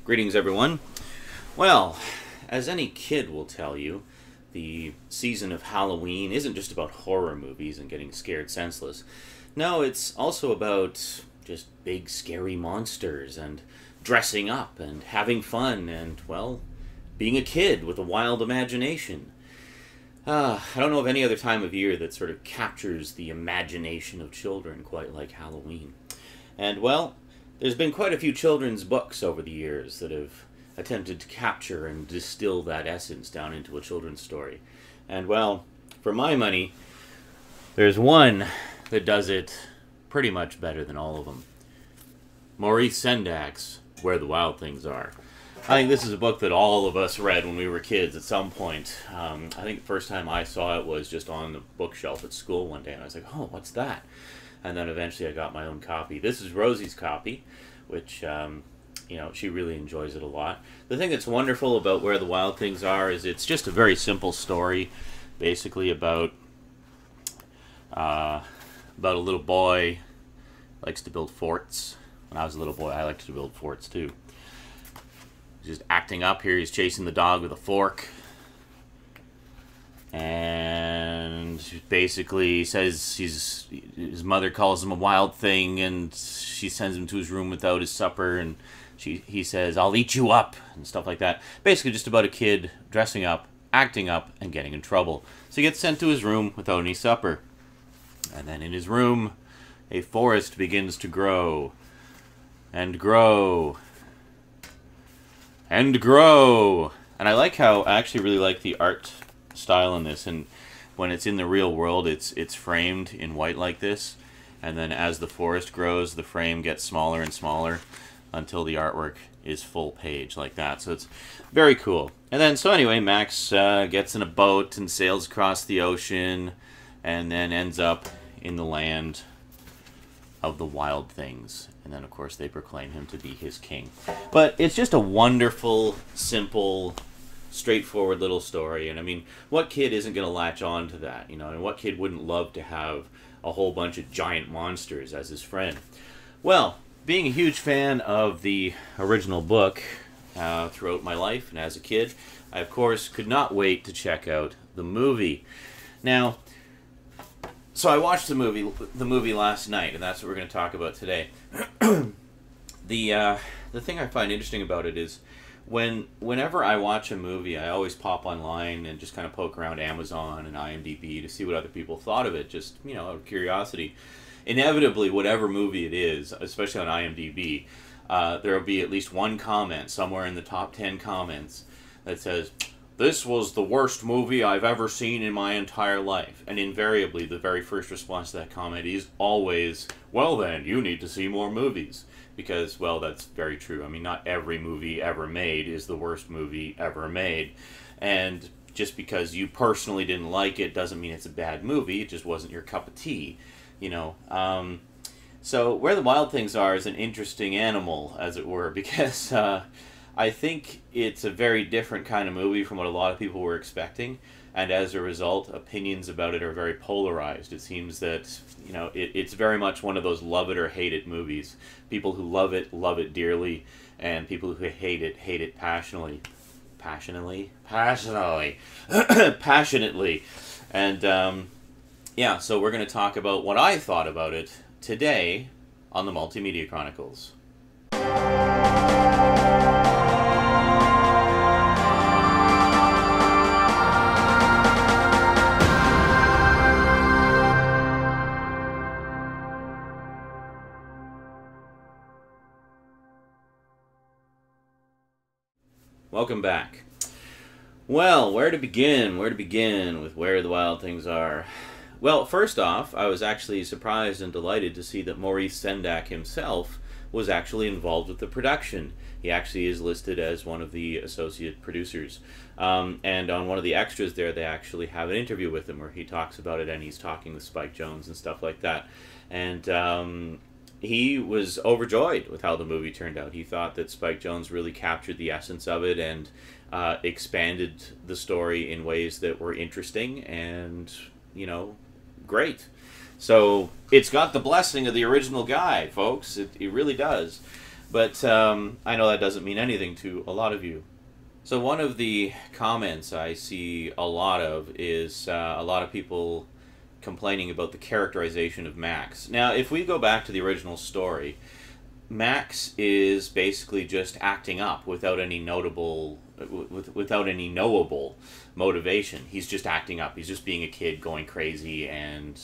Greetings, everyone. Well, as any kid will tell you, the season of Halloween isn't just about horror movies and getting scared senseless. No, it's also about just big, scary monsters and dressing up and having fun and, well, being a kid with a wild imagination. I don't know of any other time of year that sort of captures the imagination of children quite like Halloween. And, well, there's been quite a few children's books over the years that have attempted to capture and distill that essence down into a children's story. And, well, for my money, there's one that does it pretty much better than all of them. Maurice Sendak's Where the Wild Things Are. I think this is a book that all of us read when we were kids at some point. I think the first time I saw it was just on the bookshelf at school one day, and I was like, oh, what's that? And then eventually I got my own copy. This is Rosie's copy, which, she really enjoys it a lot. The thing that's wonderful about Where the Wild Things Are is it's just a very simple story, basically about a little boy who likes to build forts. When I was a little boy, I liked to build forts too. He's just acting up here. He's chasing the dog with a fork. And basically says his mother calls him a wild thing, and she sends him to his room without his supper, and he says, I'll eat you up, and stuff like that. Basically just about a kid dressing up, acting up, and getting in trouble. So he gets sent to his room without any supper. And then in his room, a forest begins to grow, and grow, and grow. And I actually really like the art style in this, and when it's in the real world, it's framed in white like this, and then as the forest grows, the frame gets smaller and smaller until the artwork is full page like that. So it's very cool. And then so anyway, Max gets in a boat and sails across the ocean, and then ends up in the land of the wild things. And then of course they proclaim him to be his king. But it's just a wonderful, simple, straightforward little story. And I mean, what kid isn't going to latch on to that, and what kid wouldn't love to have a whole bunch of giant monsters as his friend? Well, being a huge fan of the original book throughout my life and as a kid, I of course could not wait to check out the movie. Now, so I watched the movie last night, and that's what we're going to talk about today. The thing I find interesting about it is whenever I watch a movie, I always pop online and just kind of poke around Amazon and IMDb to see what other people thought of it, just, out of curiosity. Inevitably, whatever movie it is, especially on IMDb, there will be at least one comment somewhere in the top 10 comments that says, "This was the worst movie I've ever seen in my entire life." And invariably, the very first response to that comment is always, "Well then, you need to see more movies." Because, well, that's very true. I mean, not every movie ever made is the worst movie ever made. And just because you personally didn't like it doesn't mean it's a bad movie. It just wasn't your cup of tea, So Where the Wild Things Are is an interesting animal, as it were, because I think it's a very different kind of movie from what a lot of people were expecting. And as a result, opinions about it are very polarized. It seems that, it's very much one of those love it or hate it movies. People who love it dearly, and people who hate it passionately. Passionately? Passionately. And, so we're going to talk about what I thought about it today on the Multimedia Chronicles. Welcome back. Well, where to begin? Where to begin with Where the Wild Things Are? Well, first off, I was actually surprised and delighted to see that Maurice Sendak himself was actually involved with the production. He actually is listed as one of the associate producers. And on one of the extras there, they actually have an interview with him where he talks about it, and he's talking with Spike Jonze and stuff like that. And he was overjoyed with how the movie turned out. He thought that Spike Jonze really captured the essence of it and expanded the story in ways that were interesting and, great. So it's got the blessing of the original guy, folks. It really does. But I know that doesn't mean anything to a lot of you. So one of the comments I see a lot of is a lot of people complaining about the characterization of Max. Now, if we go back to the original story, Max is basically just acting up without any without any knowable motivation. He's just acting up. He's just being a kid going crazy and,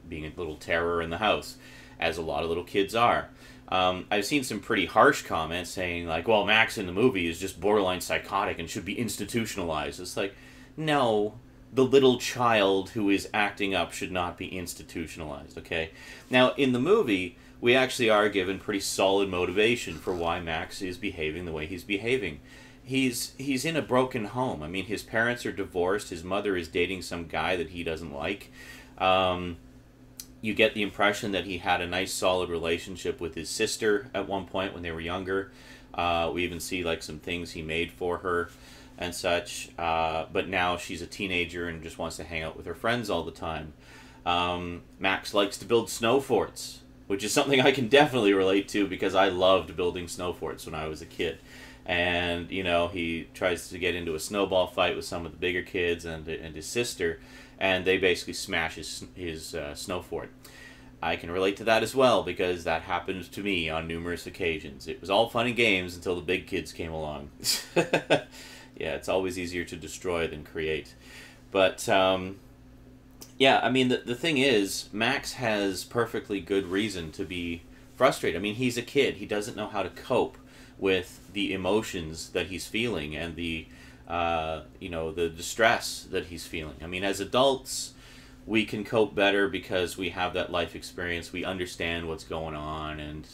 being a little terror in the house, as a lot of little kids are. I've seen some pretty harsh comments saying, like, well, Max in the movie is just borderline psychotic and should be institutionalized. It's like, no, the little child who is acting up should not be institutionalized, okay? Now, in the movie, we actually are given pretty solid motivation for why Max is behaving the way he's behaving. He's in a broken home. I mean, his parents are divorced. His mother is dating some guy that he doesn't like. You get the impression that he had a nice, solid relationship with his sister at one point when they were younger. We even see like some things he made for her and such. But now she's a teenager and just wants to hang out with her friends all the time. Max likes to build snow forts, which is something I can definitely relate to because I loved building snow forts when I was a kid. And, he tries to get into a snowball fight with some of the bigger kids and his sister, and they basically smash his snow fort. I can relate to that as well because that happened to me on numerous occasions. It was all fun and games until the big kids came along. Yeah, it's always easier to destroy than create. But, yeah, I mean, the thing is, Max has perfectly good reason to be frustrated. I mean, he's a kid. He doesn't know how to cope with the emotions that he's feeling and the distress that he's feeling. I mean, as adults, we can cope better because we have that life experience. We understand what's going on and,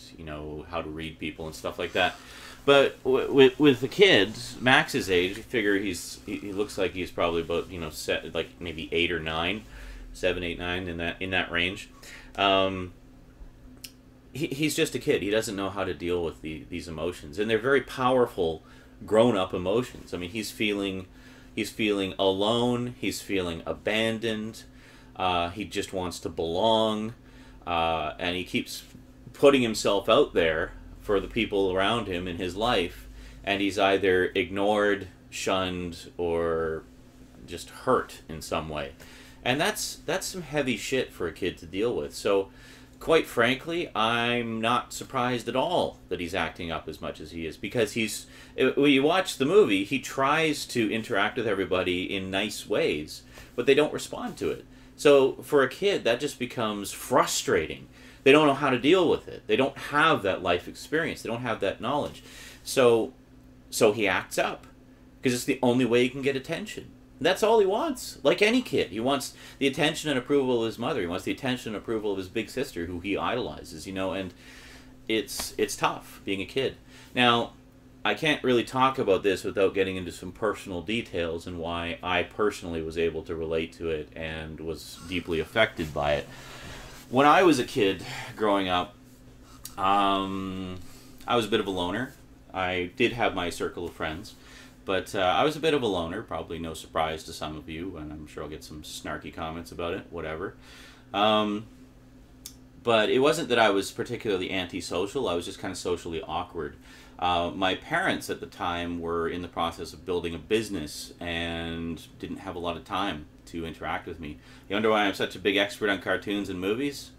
how to read people and stuff like that. But with the kids, Max's age, you figure he looks like he's probably about, like maybe 8 or 9, 7, 8, 9, in that range. He's just a kid. He doesn't know how to deal with these emotions, and they're very powerful, grown-up emotions. I mean, he's feeling alone. He's feeling abandoned. He just wants to belong, and he keeps putting himself out there for the people around him in his life, and he's either ignored, shunned, or just hurt in some way, and that's some heavy shit for a kid to deal with. So, quite frankly, I'm not surprised at all that he's acting up as much as he is, because when you watch the movie, he tries to interact with everybody in nice ways, but they don't respond to it. So for a kid, that just becomes frustrating. They don't know how to deal with it. They don't have that life experience. They don't have that knowledge. So he acts up, because it's the only way he can get attention. That's all he wants. Like any kid, he wants the attention and approval of his mother. He wants the attention and approval of his big sister, who he idolizes, and it's tough being a kid. Now, I can't really talk about this without getting into some personal details and why I personally was able to relate to it and was deeply affected by it. When I was a kid growing up, I was a bit of a loner. I did have my circle of friends. But I was a bit of a loner, probably no surprise to some of you, and I'm sure I'll get some snarky comments about it, whatever. But it wasn't that I was particularly antisocial, I was just kind of socially awkward. My parents at the time were in the process of building a business and didn't have a lot of time to interact with me. You wonder why I'm such a big expert on cartoons and movies?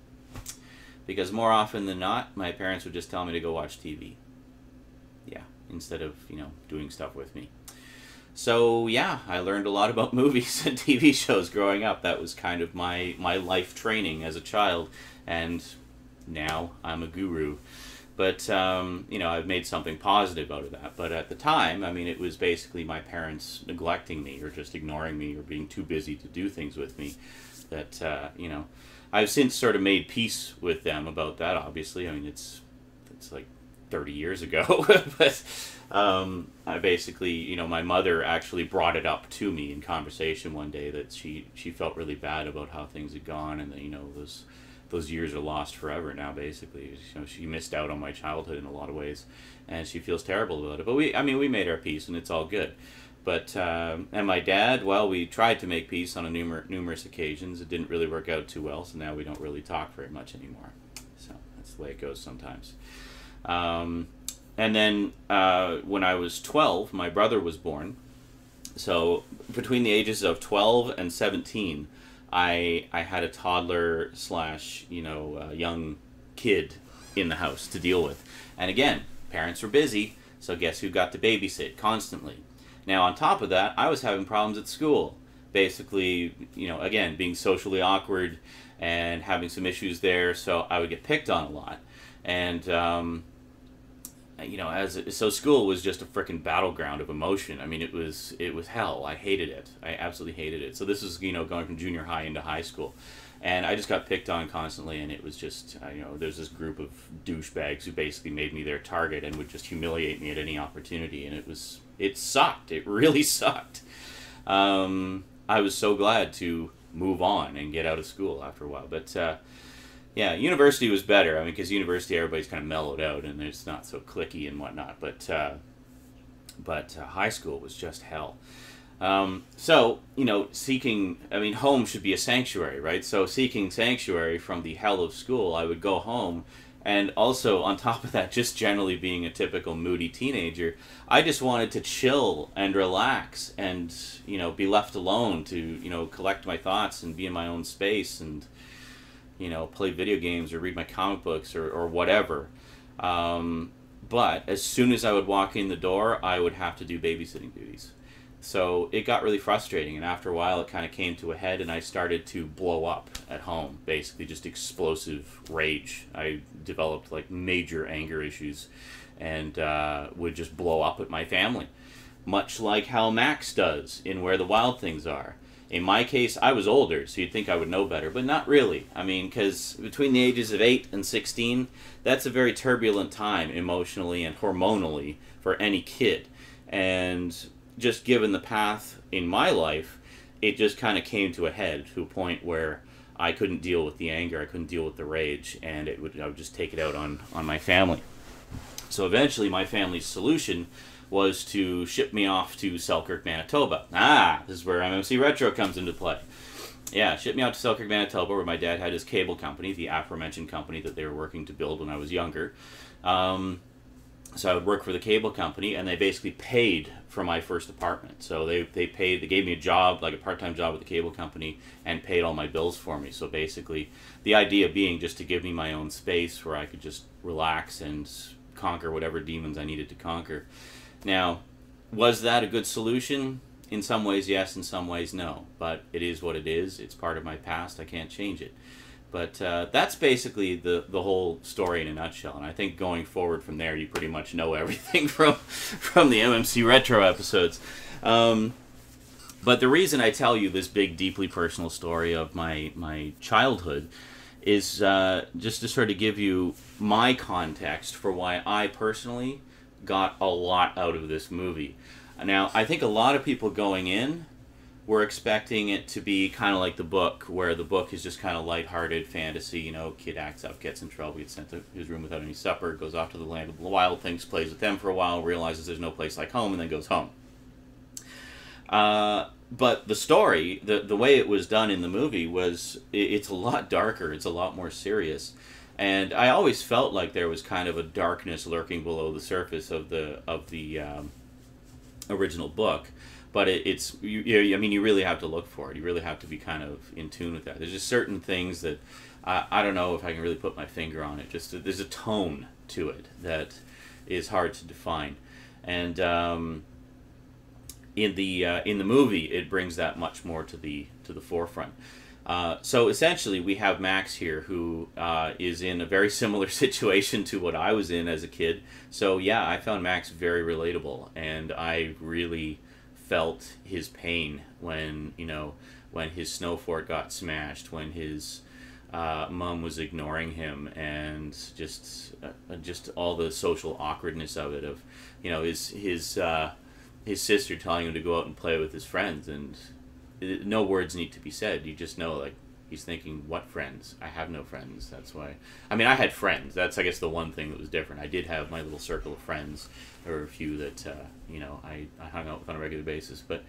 Because more often than not, my parents would just tell me to go watch TV. Yeah. Instead of, doing stuff with me. So, yeah, I learned a lot about movies and TV shows growing up. That was kind of my life training as a child, and now I'm a guru. But, I've made something positive out of that. But at the time, I mean, it was basically my parents neglecting me or just ignoring me or being too busy to do things with me that, I've since sort of made peace with them about that, obviously. I mean, it's like 30 years ago, but I basically, my mother actually brought it up to me in conversation one day that she felt really bad about how things had gone, and that, those years are lost forever now, basically. She missed out on my childhood in a lot of ways, and she feels terrible about it. But we made our peace, and it's all good. But, and my dad, well, we tried to make peace on numerous occasions. It didn't really work out too well, so now we don't really talk very much anymore. So that's the way it goes sometimes. And then when I was 12, my brother was born. So between the ages of 12 and 17, I had a toddler slash, young kid in the house to deal with. And again, parents were busy, so guess who got to babysit constantly? Now, on top of that, I was having problems at school. Basically, again, being socially awkward and having some issues there, so I would get picked on a lot. And, so school was just a freaking battleground of emotion. I mean, it was hell. I hated it. I absolutely hated it. So this was, going from junior high into high school. And I just got picked on constantly, and it was just, there's this group of douchebags who basically made me their target and would just humiliate me at any opportunity, and it sucked. It really sucked. I was so glad to move on and get out of school after a while. But, yeah, university was better. I mean, because university, everybody's kind of mellowed out, and it's not so cliquey and whatnot. But high school was just hell. So, home should be a sanctuary, right? So seeking sanctuary from the hell of school, I would go home, and also on top of that, just generally being a typical moody teenager, I just wanted to chill and relax and, be left alone to, collect my thoughts and be in my own space and, play video games or read my comic books or whatever. But as soon as I would walk in the door, I would have to do babysitting duties. So it got really frustrating, and after a while it kind of came to a head, and I started to blow up at home, basically just explosive rage. I developed like major anger issues and would just blow up at my family, much like how Max does in Where the Wild Things Are. In my case, I was older, so you'd think I would know better, but not really. I mean, because between the ages of 8 and 16, that's a very turbulent time emotionally and hormonally for any kid. And just given the path in my life, it just kind of came to a head to a point where I couldn't deal with the anger, I couldn't deal with the rage, and I would just take it out on my family. So eventually my family's solution was to ship me off to Selkirk, Manitoba. This is where MMC Retro comes into play. Yeah, ship me out to Selkirk, Manitoba, where my dad had his cable company, the aforementioned company that they were working to build when I was younger. So I would work for the cable company, and they basically paid for my first apartment. So they gave me a job, like a part-time job with the cable company, and paid all my bills for me. So basically, the idea being just to give me my own space where I could just relax and conquer whatever demons I needed to conquer. Now, was that a good solution? In some ways, yes. In some ways, no. But it is what it is. It's part of my past. I can't change it. But that's basically the whole story in a nutshell. And I think going forward from there, you pretty much know everything from the MMC Retro episodes. But the reason I tell you this big, deeply personal story of my childhood is just to sort of give you my context for why I personally got a lot out of this movie. Now, I think a lot of people going in were expecting it to be kind of like the book, where the book is just kind of lighthearted fantasy, kid acts up, gets in trouble, gets sent to his room without any supper, goes off to the land of the wild things, plays with them for a while, realizes there's no place like home, and then goes home. But the story, the way it was done in the movie it's a lot darker, it's a lot more serious. And I always felt like there was kind of a darkness lurking below the surface of the original book, but you really have to look for it. You really have to be kind of in tune with that. There's just certain things that I don't know if I can really put my finger on it. Just there's a tone to it that is hard to define, and in the movie it brings that much more to the forefront. So essentially, we have Max here, who is in a very similar situation to what I was in as a kid. So yeah, I found Max very relatable, and I really felt his pain when his snow fort got smashed, when his mom was ignoring him, and just all the social awkwardness of it. Of his sister telling him to go out and play with his friends, and no words need to be said. You just know, like, he's thinking, what friends? I have no friends. That's why. I mean, I had friends. That's, I guess, the one thing that was different. I did have my little circle of friends. There were a few that, I hung out with on a regular basis. But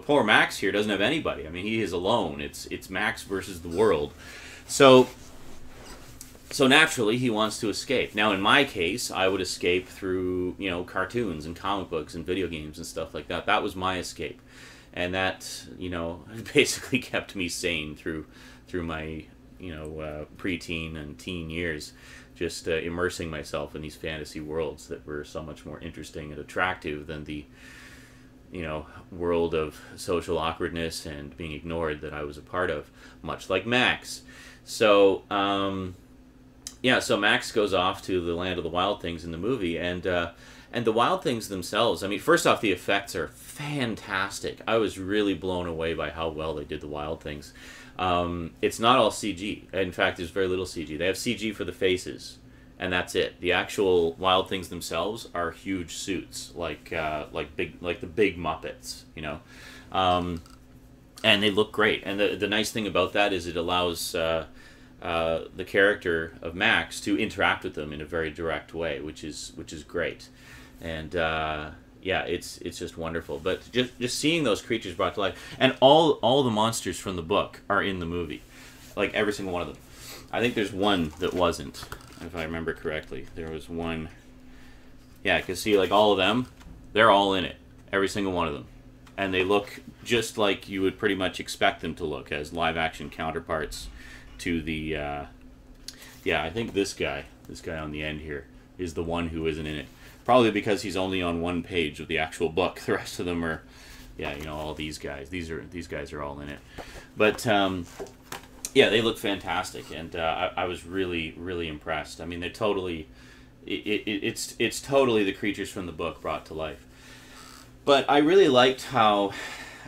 poor Max here doesn't have anybody. I mean, he is alone. It's Max versus the world. So So naturally, he wants to escape. Now, in my case, I would escape through, cartoons and comic books and video games and stuff like that. That was my escape. And that, basically kept me sane through my, preteen and teen years, just immersing myself in these fantasy worlds that were so much more interesting and attractive than the, world of social awkwardness and being ignored that I was a part of, much like Max. So, so Max goes off to the land of the wild things in the movie, and the wild things themselves, I mean, first off, the effects are fantastic. I was really blown away by how well they did the wild things. It's not all CG. In fact, there's very little CG. They have CG for the faces, and that's it. The actual wild things themselves are huge suits, like the big Muppets, and they look great. And the nice thing about that is it allows the character of Max to interact with them in a very direct way, which is great. And it's just wonderful. But just seeing those creatures brought to life, and all the monsters from the book are in the movie, like every single one of them. I think there's one that wasn't, if I remember correctly. There was one. Yeah, I can see like all of them. They're all in it, every single one of them, and they look just like you would pretty much expect them to look as live-action counterparts to the. I think this guy on the end here is the one who isn't in it. Probably because he's only on one page of the actual book. The rest of them are, all these guys. These guys are all in it. But they look fantastic, and I was really, really impressed. I mean, they're totally, it's totally the creatures from the book brought to life. But I really liked how,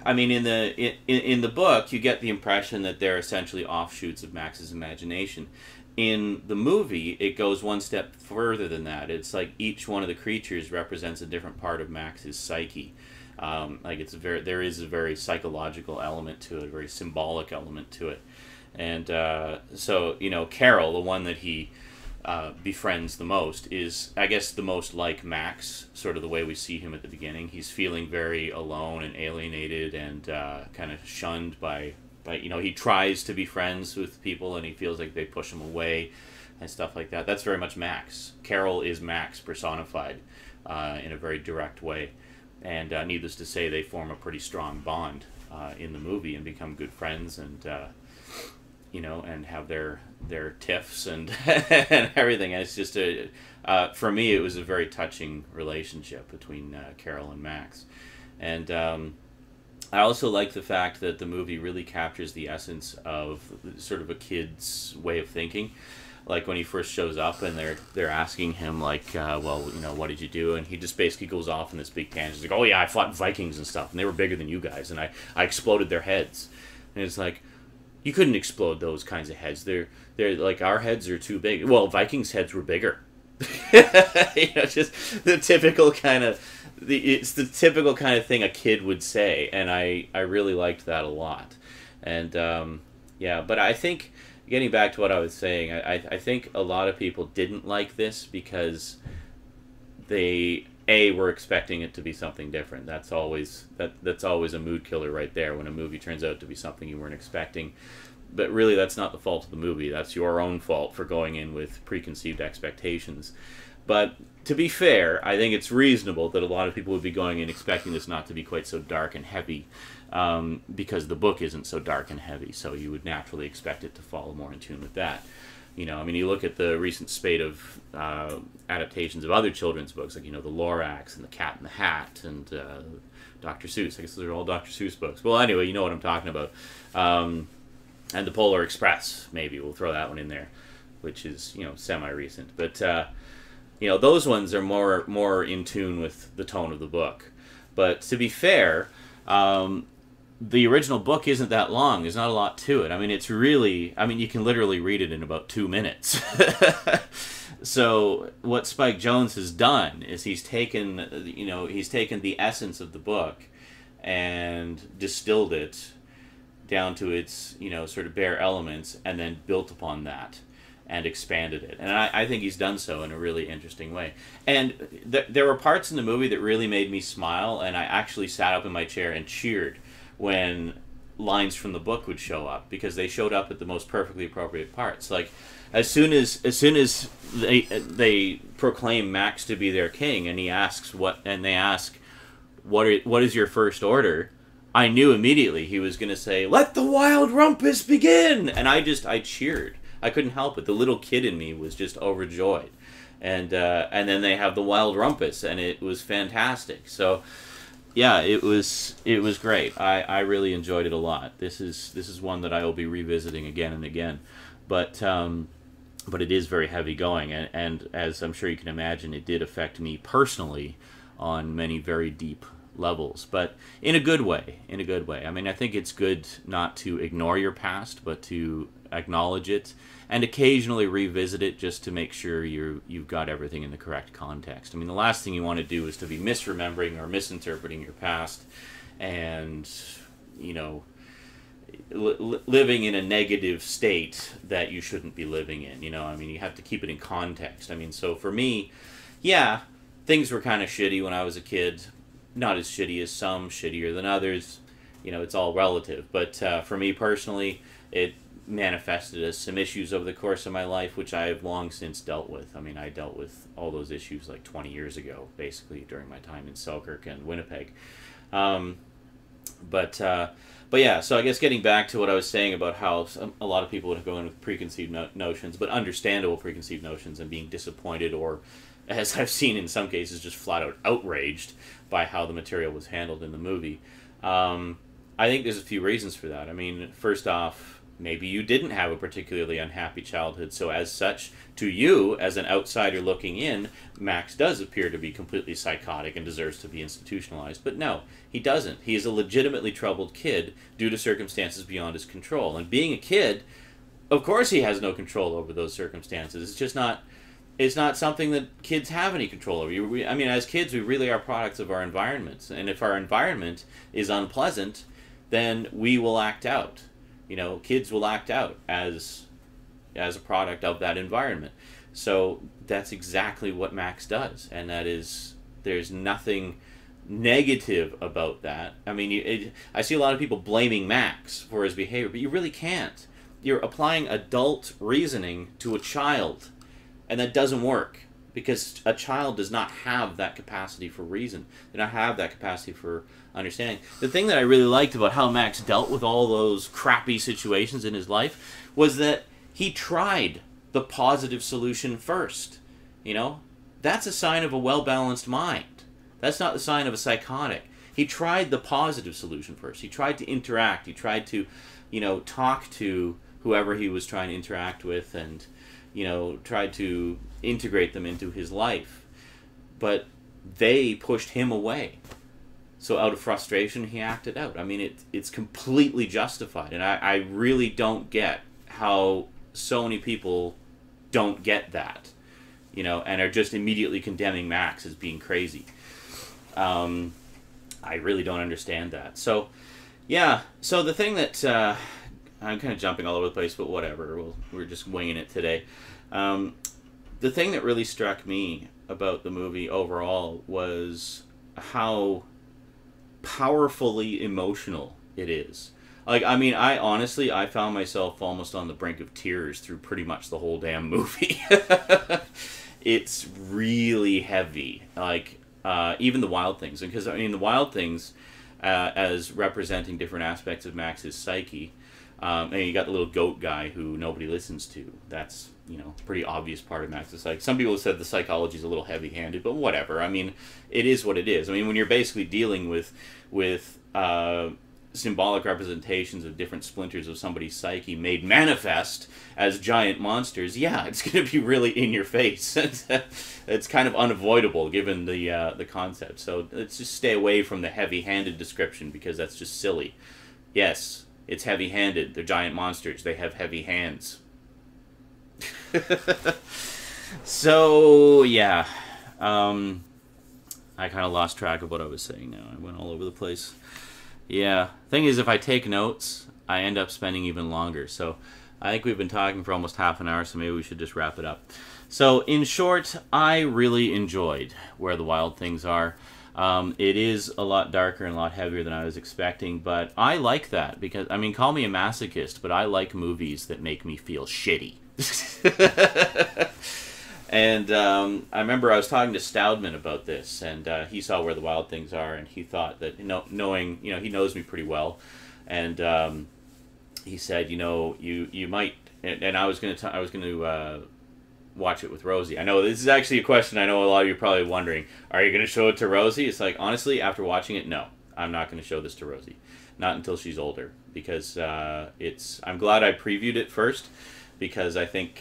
I mean, in the book, you get the impression that they're essentially offshoots of Max's imagination. In the movie, it goes one step further than that. It's like each one of the creatures represents a different part of Max's psyche. There is a very psychological element to it, a very symbolic element to it. And Carol, the one that he befriends the most, is, I guess, the most like Max, sort of the way we see him at the beginning. He's feeling very alone and alienated and kind of shunned by he tries to be friends with people and he feels like they push him away and stuff like that. That's very much Max. Carol is Max personified in a very direct way. And needless to say, they form a pretty strong bond in the movie and become good friends and, and have their tiffs and, and everything. And it's just for me, it was a very touching relationship between Carol and Max. And, I also like the fact that the movie really captures the essence of sort of a kid's way of thinking. Like when he first shows up and they're asking him like, what did you do? And he just basically goes off in this big tangent. He's like, oh yeah, I fought Vikings and stuff, and they were bigger than you guys, and I exploded their heads. And it's like, you couldn't explode those kinds of heads. They're like, our heads are too big. Well, Vikings' heads were bigger. Just the typical kind of. It's the typical kind of thing a kid would say, and I really liked that a lot. And but I think, getting back to what I was saying, I think a lot of people didn't like this because they were expecting it to be something different. That's always a mood killer right there, when a movie turns out to be something you weren't expecting. But really, that's not the fault of the movie. That's your own fault for going in with preconceived expectations. But to be fair, I think it's reasonable that a lot of people would be going in expecting this not to be quite so dark and heavy, because the book isn't so dark and heavy, so you would naturally expect it to fall more in tune with that. You look at the recent spate of adaptations of other children's books, like, the Lorax and the Cat in the Hat and Dr. Seuss. I guess those are all Dr. Seuss books. Well, anyway, you know what I'm talking about. And the Polar Express, maybe. We'll throw that one in there, which is, semi-recent. But... those ones are more in tune with the tone of the book. But to be fair, the original book isn't that long. There's not a lot to it. I mean, you can literally read it in about 2 minutes. So what Spike Jonze has done is he's taken the essence of the book and distilled it down to its, sort of bare elements, and then built upon that and expanded it. And I think he's done so in a really interesting way. And there were parts in the movie that really made me smile, and I actually sat up in my chair and cheered when lines from the book would show up, because they showed up at the most perfectly appropriate parts. Like, as soon as they proclaim Max to be their king, and they ask what is your first order, I knew immediately he was going to say, "Let the wild rumpus begin!" And I cheered. I couldn't help it. The little kid in me was just overjoyed. And then they have the wild rumpus, and it was fantastic. So, yeah, it was great. I really enjoyed it a lot. This is one that I will be revisiting again and again. But it is very heavy going, and as I'm sure you can imagine, it did affect me personally on many very deep levels, but in a good way. I mean, I think it's good not to ignore your past, but to acknowledge it and occasionally revisit it, just to make sure you've got everything in the correct context. I mean, the last thing you want to do is to be misremembering or misinterpreting your past, and living in a negative state that you shouldn't be living in. I mean, you have to keep it in context. I mean, so for me, yeah, things were kind of shitty when I was a kid. Not as shitty as some, shittier than others. It's all relative. But for me personally, it manifested as some issues over the course of my life, which I have long since dealt with. I mean, I dealt with all those issues like 20 years ago, basically, during my time in Selkirk and Winnipeg. But yeah, so I guess getting back to what I was saying about how a lot of people would go in with preconceived notions, but understandable preconceived notions, and being disappointed, or, as I've seen in some cases, just flat out outraged by how the material was handled in the movie. I think there's a few reasons for that. I mean, first off, maybe you didn't have a particularly unhappy childhood, so as such, to you, as an outsider looking in, Max does appear to be completely psychotic and deserves to be institutionalized. But no, he doesn't. He is a legitimately troubled kid due to circumstances beyond his control. And being a kid, of course he has no control over those circumstances. It's just not... It's not something that kids have any control over. I mean, as kids, we really are products of our environments. And if our environment is unpleasant, then we will act out. Kids will act out as a product of that environment. So that's exactly what Max does. And that is, there's nothing negative about that. I mean, I see a lot of people blaming Max for his behavior, but you really can't. You're applying adult reasoning to a child. And that doesn't work, because a child does not have that capacity for reason. They don't have that capacity for understanding. The thing that I really liked about how Max dealt with all those crappy situations in his life was that he tried the positive solution first. That's a sign of a well-balanced mind. That's not the sign of a psychotic. He tried the positive solution first. He tried to interact. He tried to, talk to whoever he was trying to interact with, and tried to integrate them into his life. But they pushed him away. So out of frustration, he acted out. I mean, it's completely justified. And I really don't get how so many people don't get that, and are just immediately condemning Max as being crazy. I really don't understand that. So, yeah. So the thing that... I'm kind of jumping all over the place, but whatever. We're just winging it today. The thing that really struck me about the movie overall was how powerfully emotional it is. Like, I mean, I found myself almost on the brink of tears through pretty much the whole damn movie. It's really heavy. Like, even the Wild Things. Because, I mean, the Wild Things, as representing different aspects of Max's psyche... and you got the little goat guy who nobody listens to. That's, pretty obvious part of Max's psyche. Some people have said the psychology is a little heavy-handed, but whatever. I mean, it is what it is. I mean, when you're basically dealing with symbolic representations of different splinters of somebody's psyche made manifest as giant monsters, yeah, it's going to be really in your face. It's kind of unavoidable given the concept. So let's just stay away from the heavy-handed description, because that's just silly. Yes, it's heavy-handed. They're giant monsters. They have heavy hands. So, yeah. I kind of lost track of what I was saying now. I went all over the place. Yeah. Thing is, if I take notes, I end up spending even longer. So, I think we've been talking for almost half an hour, so maybe we should just wrap it up. So, in short, I really enjoyed Where the Wild Things Are. It is a lot darker and a lot heavier than I was expecting, but I like that because, I mean, call me a masochist, but I like movies that make me feel shitty. And I remember I was talking to Stoudman about this, and he saw Where the Wild Things Are, and he thought that, knowing, he knows me pretty well, and he said, you might, and I was going to watch it with Rosie. I know this is actually a question I know a lot of you are probably wondering. Are you going to show it to Rosie? It's like, honestly, after watching it, no. I'm not going to show this to Rosie. Not until she's older. Because I'm glad I previewed it first. Because I think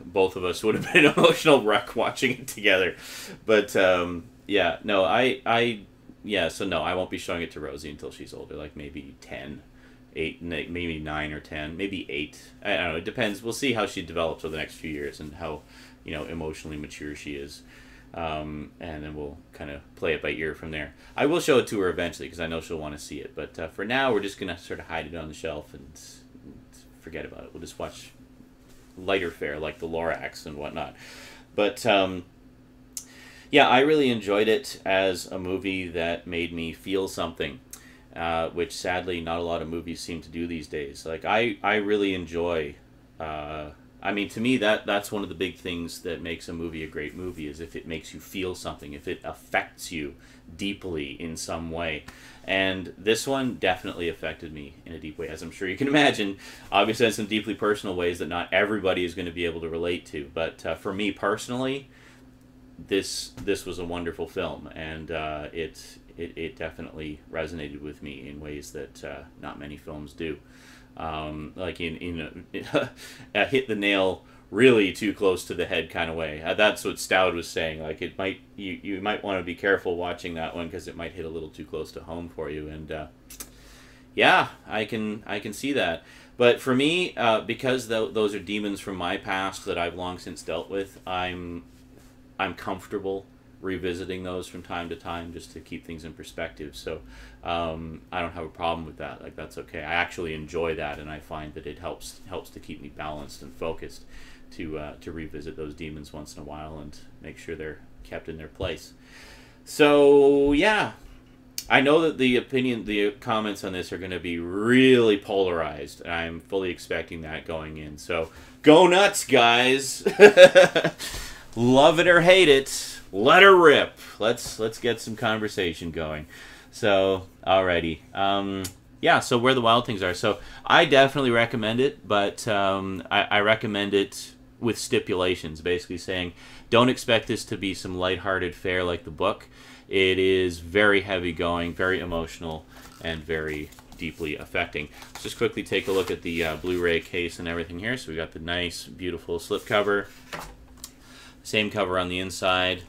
both of us would have been an emotional wreck watching it together. But, yeah, no, so no, I won't be showing it to Rosie until she's older. Like maybe 10. 8, maybe 9 or 10, maybe 8. I don't know. It depends. We'll see how she develops over the next few years and how, emotionally mature she is. And then we'll kind of play it by ear from there. I will show it to her eventually because I know she'll want to see it. But for now, we're just going to sort of hide it on the shelf and forget about it. We'll just watch lighter fare like the Lorax and whatnot. But, yeah, I really enjoyed it as a movie that made me feel something. Which sadly not a lot of movies seem to do these days. Like I really enjoy, I mean, to me that's one of the big things that makes a movie a great movie is if it makes you feel something, if it affects you deeply in some way. And this one definitely affected me in a deep way, as I'm sure you can imagine. Obviously in some deeply personal ways that not everybody is going to be able to relate to. But for me personally, this was a wonderful film, and it definitely resonated with me in ways that not many films do. Like in a hit the nail really too close to the head kind of way. That's what Stout was saying. Like it might you might want to be careful watching that one because it might hit a little too close to home for you. And yeah, I can see that. But for me, because those are demons from my past that I've long since dealt with, I'm comfortable revisiting those from time to time just to keep things in perspective. So I don't have a problem with that. Like that's okay. I actually enjoy that, and I find that it helps to keep me balanced and focused to revisit those demons once in a while and make sure they're kept in their place. So yeah, I know that the comments on this are going to be really polarized. I'm fully expecting that going in. So go nuts, guys. Love it or hate it. Let her rip. Let's get some conversation going. So, alrighty. Yeah, so Where the Wild Things Are. So, I definitely recommend it, but I recommend it with stipulations, basically saying, don't expect this to be some lighthearted fare like the book. It is very heavy going, very emotional, and very deeply affecting. Let's just quickly take a look at the Blu-ray case and everything here. So, we got the nice, beautiful slipcover. Same cover on the inside.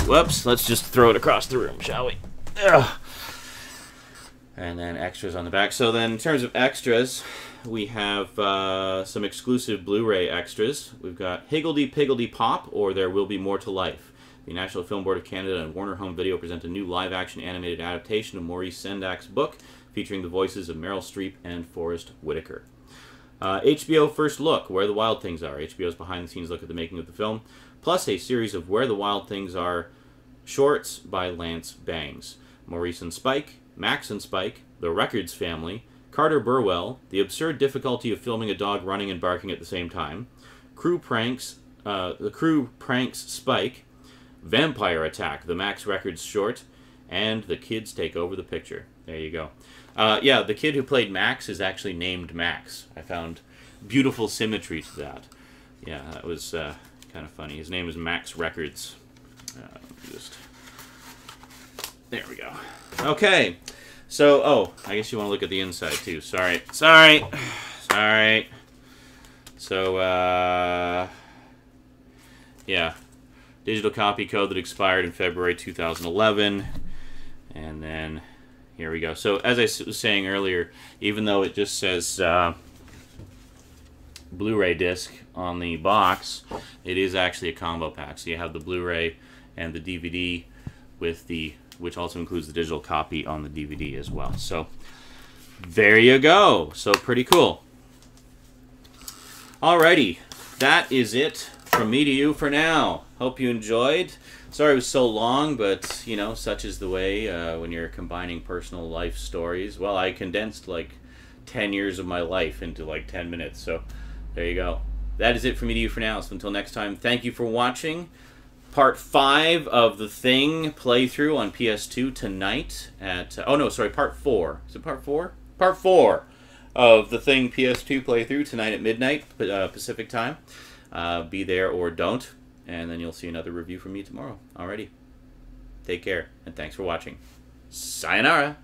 Whoops, let's just throw it across the room, shall we? Ugh. And then extras on the back. So then in terms of extras, we have some exclusive Blu-ray extras. We've got Higgledy Piggledy Pop, or There Will Be More to Life. The National Film Board of Canada and Warner Home Video present a new live-action animated adaptation of Maurice Sendak's book, featuring the voices of Meryl Streep and Forrest Whitaker. HBO First Look, Where the Wild Things Are. HBO's behind-the-scenes look at the making of the film, plus a series of Where the Wild Things Are shorts by Lance Bangs. Maurice and Spike, Max and Spike, The Records Family, Carter Burwell, The Absurd Difficulty of Filming a Dog Running and Barking at the Same Time, The Crew Pranks Spike, Vampire Attack, the Max Records short, and The Kids Take Over the Picture. There you go. Yeah, the kid who played Max is actually named Max. I found beautiful symmetry to that. Yeah, that was kind of funny. His name is Max Records. There we go. Okay. So, I guess you want to look at the inside too. Sorry. So, yeah. Digital copy code that expired in February 2011. And then, here we go. So, as I was saying earlier, even though it just says Blu-ray disc on the box, it is actually a combo pack. So you have the Blu-ray and the DVD with which also includes the digital copy on the DVD as well. So there you go. So pretty cool. Alrighty, that is it from me to you for now. Hope you enjoyed. Sorry it was so long, but, you know, such is the way when you're combining personal life stories. Well, I condensed like 10 years of my life into like 10 minutes, so there you go. That is it from me to you for now. So until next time, thank you for watching. Part 5 of The Thing playthrough on PS2 tonight at... oh no, sorry, Part 4. Is it Part 4? Part 4 of The Thing PS2 playthrough tonight at midnight Pacific time. Be there or don't, and then you'll see another review from me tomorrow. Alrighty. Take care, and thanks for watching. Sayonara!